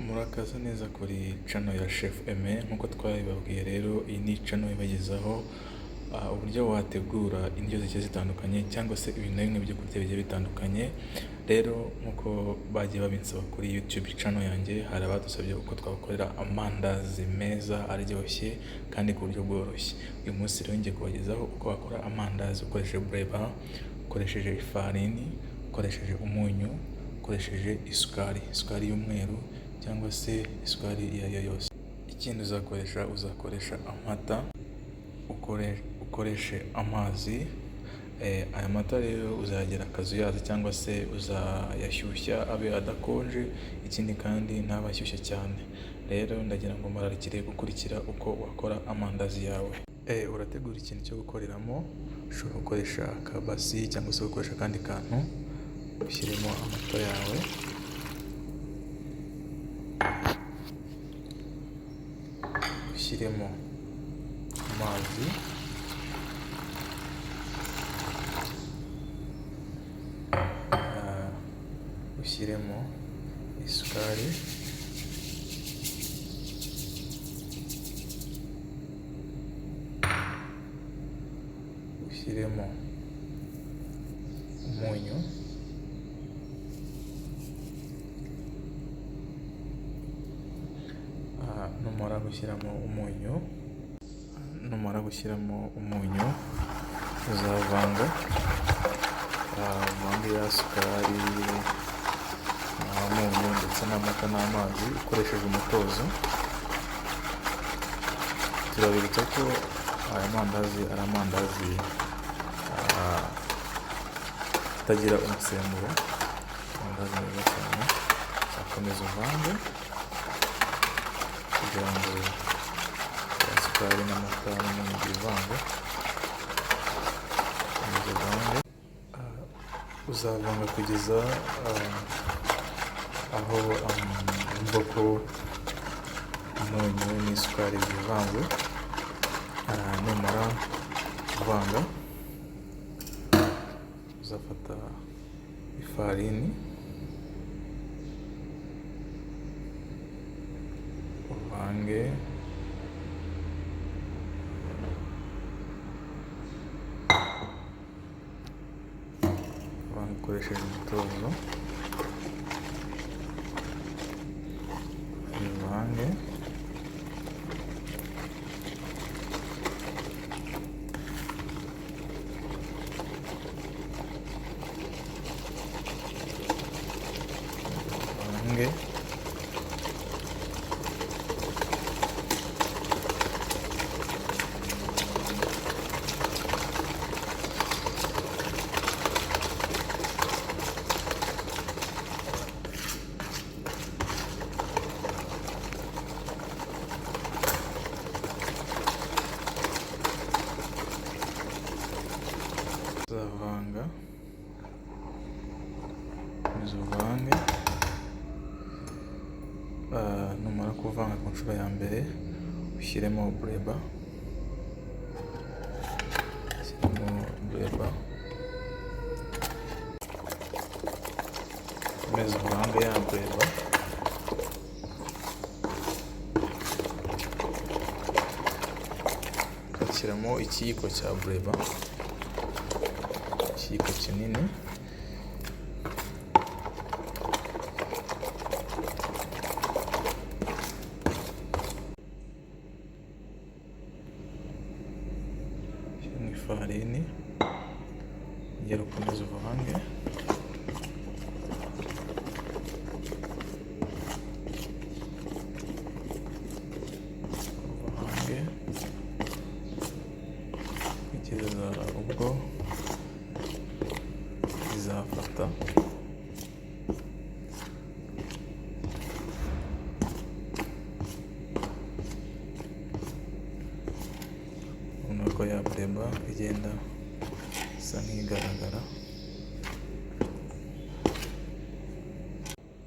Murakaza neza kuri channel ya Chef Aime. Nkuko twabibabwiye rero, iyi ni channel ibagezaho uburyo wategura indyo zigiye zitandukanye cyangwa se ibintu na bimwe byo kurya bigiye bitandukanye. Rero nkuko bagiye babinsaba kuri YouTube channel yanjye, hari abadusabye uko twakorera amandazi meza aryoshye kandi ku buryo bworoshye. Uyu munsi rero ngiye kubagezaho uko wakora amandazi ukoresheje breva, ukoresheje ifarini, ukoresheje umunyu, ukoresheje isukari y'umweru cyangwa se isukari iyo ari yo yose. Ikindi uzakoresha amata, ukoreshe amazi. Aya mata rero uzayagira akazuyazi cyangwa se uzayashyushya abe adakonje, ikindi kandi ntabashyushye cyane. Rero ndagira ngo murarikire gukurikira uko wakora amandazi yawe. Urategura ikintu cyo gukoreramo, ushobora gukoresha akabasi cyangwa se gukoresha akandi kantu. Ushyiremo amata yawe, ushyiremo amazi, ushyiremo isukari, ushyiremo umunyu, numara gushyiramo umunyu uzavanga ya sukari n'umunyu ndetse n'amata n'amazi ukoresheje umutozo. Turabibutsa ko aya mandazi ari amandazi atagira umusemburo, amandazi meza cyane. Uzakomeza uvange kugira ngo isukari n'amata n'umunyu bivange. Uzavanga kugeza aho wumva ko umunyu n'isukari bivanze. Numara kuvanga, uzafata ifarini uvange, ukoresheje umutozo, uvange, uvange, uzavanga, uvange. Numara kuvanga ku nshuro ya mbere, ushyiremo breva, ukomeze uvange ya breva. Ugashyiramo ikiyiko cya breva, ikiyiko kinini. Ushyiramo ifarini, ugera ukomeza uvange. Uvange kugeza ubwo izafata. Ubona ko ya breva igenda isa nk'igaragara.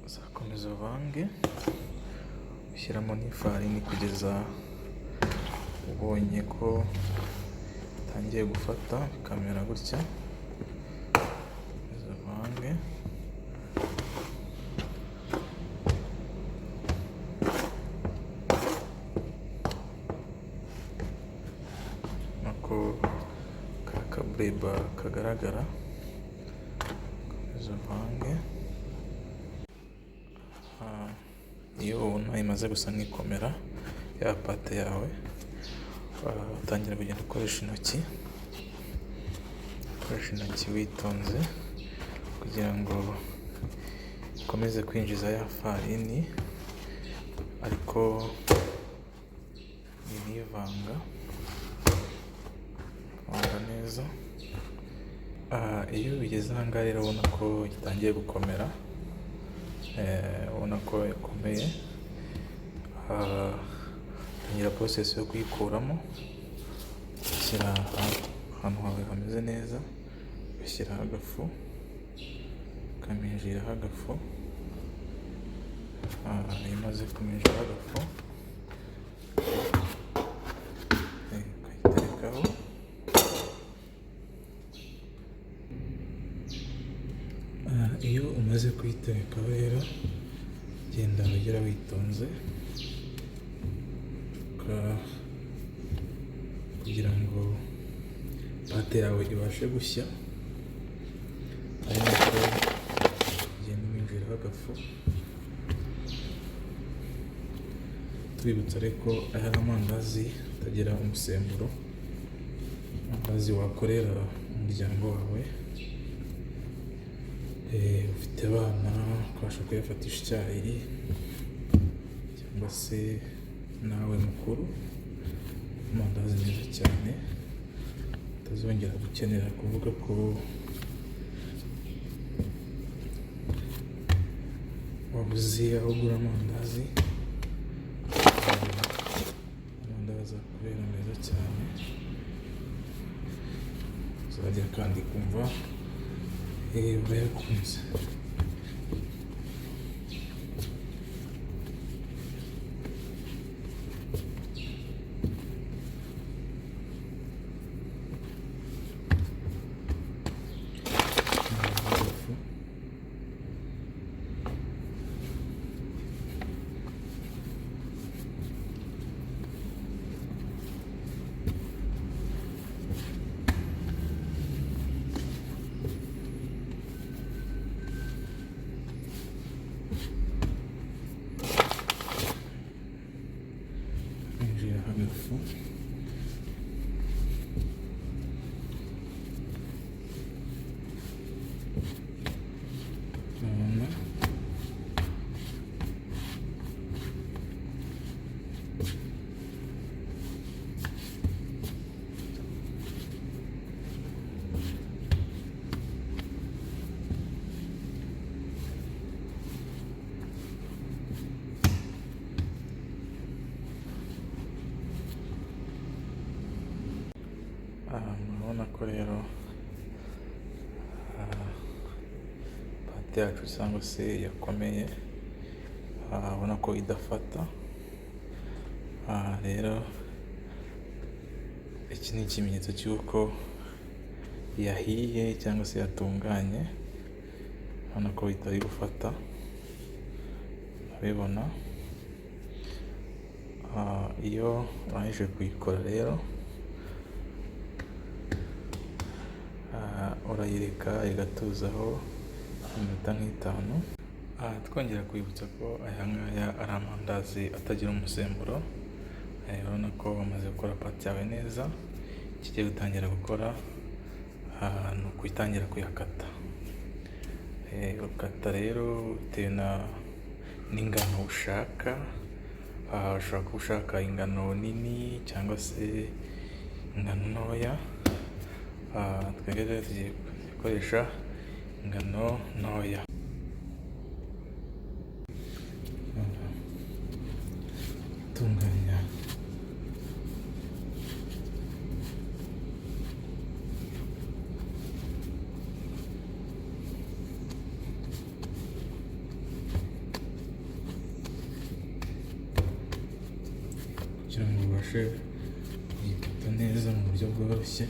Uzakomeza uvange, ushyiramo n'ifarini kugeza ubonye ko itangiye gufata bikamera gutya. Uvange, kureba kagaragara, uvange. Iyo ubona imaze gusa nk'ikomera ya pate yawe, utangira kugenda ukoresha intoki witonze kugira ngo ukomeze kwinjiza ya farini ariko ntivanga neza. Iyo bigeze aha ngaha rero ubona ko gitangiye gukomera, ubona ko yakomeye, tangira process yo kuyikuramo, ushyira ahantu hawe hameze neza, ugashyiraho agafu, ukaminjiraho agafu. Iyo umaze kuminjiraho agafu ukayiterekaho. Iyo umaze kuyiterekaho rero genda ugera witonze kugira ngo pate yawe ibashe gushya, ariko ugenda winjiraho agafu. Twibutsa ariko aya ari amandazi atagira umusemburo, amandazi wakorera umuryango wawe. Ufite abana ukabasha kuyafatisha icyayi, cyangwa se nawe mukuru, amandazi meza cyane utazongera gukenera kuvuga ko wabuze aho ugura amandazi. Amandazi akubera meza cyane, uzajya kandi kumva urayakunze. Agafu urabona murabona ko rero pate yacu cyangwa se yakomeye, ubona ko idafata. Rero iki ni ikimenyetso cy'uko yahiye cyangwa se yatunganye, ubona ko itari gufata, urabibona. Iyo urangije kuyikora rero urayireka igatuzaho iminota nk'itanu. Twongera kwibutsa ko aya ngaya ari amandazi atagira umusemburo. Urabona ko wamaze gukora pate yawe neza, kigiye gutangira gukora ni ukuyitangira kuyakata. Ukata rero bitewe n'ingano ushaka. Ushobora kuba ushaka ingano nini cyangwa se ingano ntoya. Twebwe rero tugiye gukoresha ingano ntoya. Tunganya kugira ngo ubashe kuyikata neza mu buryo bworoshye.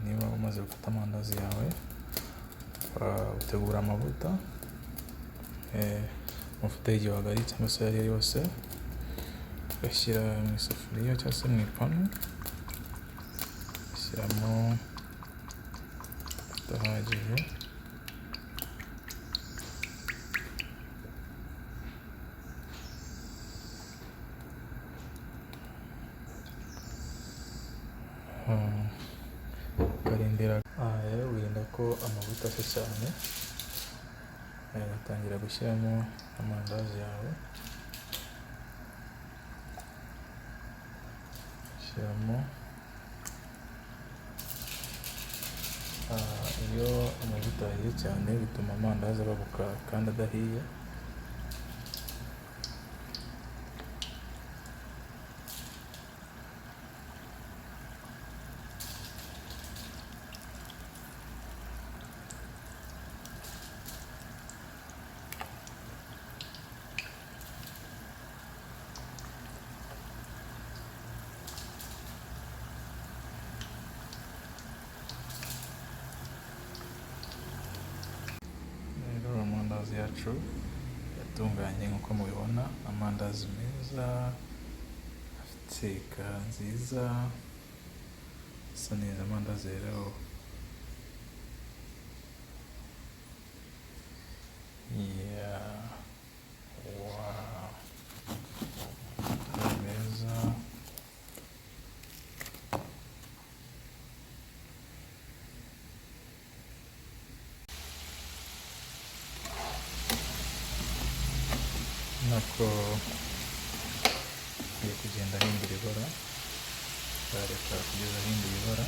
Niba umaze gufata amandazi yawe, utegura amavuta, amavuta y'igihwagari cyangwa se ayo ari yo yose, ugashyira mu isafuriya cyangwa se mu ipanu, ugashyiramo amavuta ahagije, ukarindira wirinda ko amavuta asa cyane, ugatangira gushyiramo amandazi yawe, ushyiramo iyo amavuta ahiye cyane bituma amandazi ababuka kandi adahiye. Amandazi yacu yatunganye nk'uko mubibona, amandazi meza afite kara nziza, asa neza. Amandazi rero meza, nako agiye kugenda ahindura ibara, areka kugeza ahinduye ibara.